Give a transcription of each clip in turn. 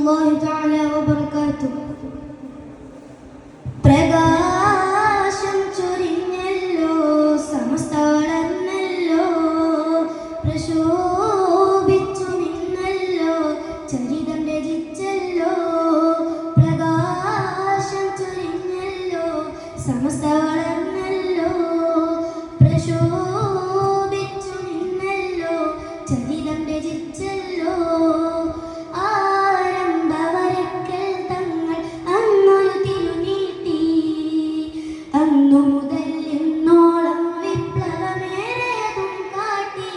الله تعالى وبركاته. പ്രകാശം ചൊരിഞ്ഞല്ലോ, സമസ്ത വളർന്നല്ലോ, പ്രശോഭിച്ചു നിന്നല്ലോ, ചരിതം രചിച്ചല്ലോ. പ്രകാശം ചൊരിഞ്ഞല്ലോ, സമസ്ത വളർന്നല്ലോ, പ്രശോഭിച്ചു നിന്നല്ലോ, ചരിതം രചിച്ചല്ലോ. അന്നു മുതൽ ഇന്നോളം വിപ്ലവമേറെയതും കാട്ടി.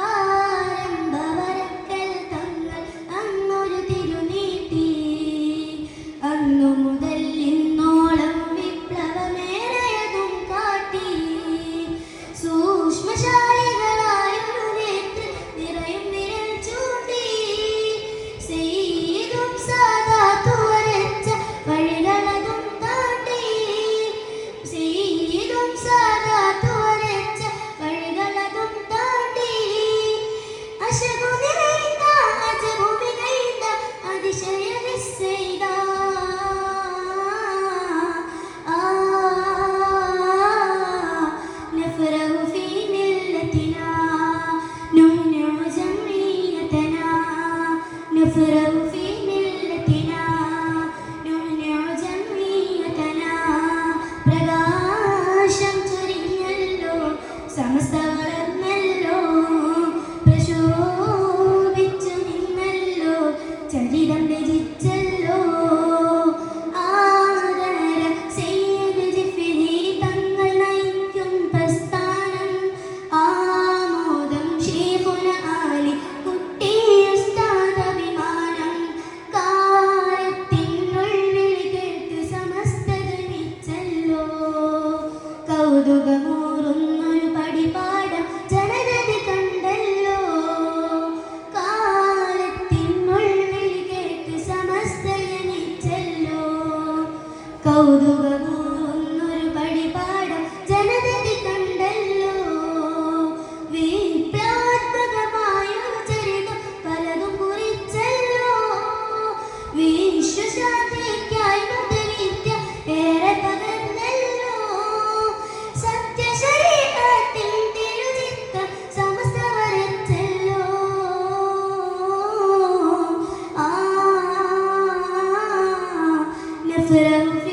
ആരംഭവരക്കൽ തങ്ങൾ അന്നൊരു തിരുനീട്ടി. അന്നു മുതൽ ഇന്നോളം വിപ്ലവമേറെയതും കാട്ടി. സൂക്ഷ്മശാലികളായൊരു നേതൃ നിറയും വിരൽ ചൂണ്ടി. സെയ്തും സാദാത്തു വരച്ച വഴികളതും താണ്ടി. സെയ്തും സാദാത്തു വരച്ച വഴികളതും താണ്ടി. അശബു നിറൈന്ത അജബു മികൈന്ത അതിശയ വിസ്സെയ്ത. نفرح في ملتنا نهنئ جمعيتنا. نفرح في ملتنا نهنئ جمعيتنا. പ്രകാശം ചൊരിഞ്ഞല്ലോ, സമസ്ത വളർന്നല്ലോ, പ്രശോഭിച്ചു നിന്നല്ലോ, ചരിതം രചിച്ചല്ലോ. ആദരം സയ്യിദ് ജിഫ്രി തങ്ങൾ നയിക്കും പ്രസ്ഥാനം. ആമോദം ശൈഖുന ആലി കുട്ടി ഉസ്താദ് അഭിമാനം. കാലത്തിനുള്ളിൽ കേട്ട് സമസ്ത ജനിച്ചല്ലോ. കൗതുകമൂറുന്നൊരു പടിപാടം ജനതതി കണ്ടല്ലോ. കാലത്തിനുള്ളിൽ കേട്ട് സമസ്ത ജനിച്ചല്ലോ. കൗതുകമൂറുന്നൊരു പടിപാടം ജനതതി കണ്ടല്ലോ. വിപ്ലവാത്മകമായൊരു ചരിതം പലതും കുറിച്ചല്ലോ. വിശ്വശാന്തിക്കായി മതവിദ്യ ഏറെ പകർന്നല്ലോ. സത്യശരീരത്തിൻ തിരുചിത്തം സമസ്ത വരച്ചല്ലോ. نفرح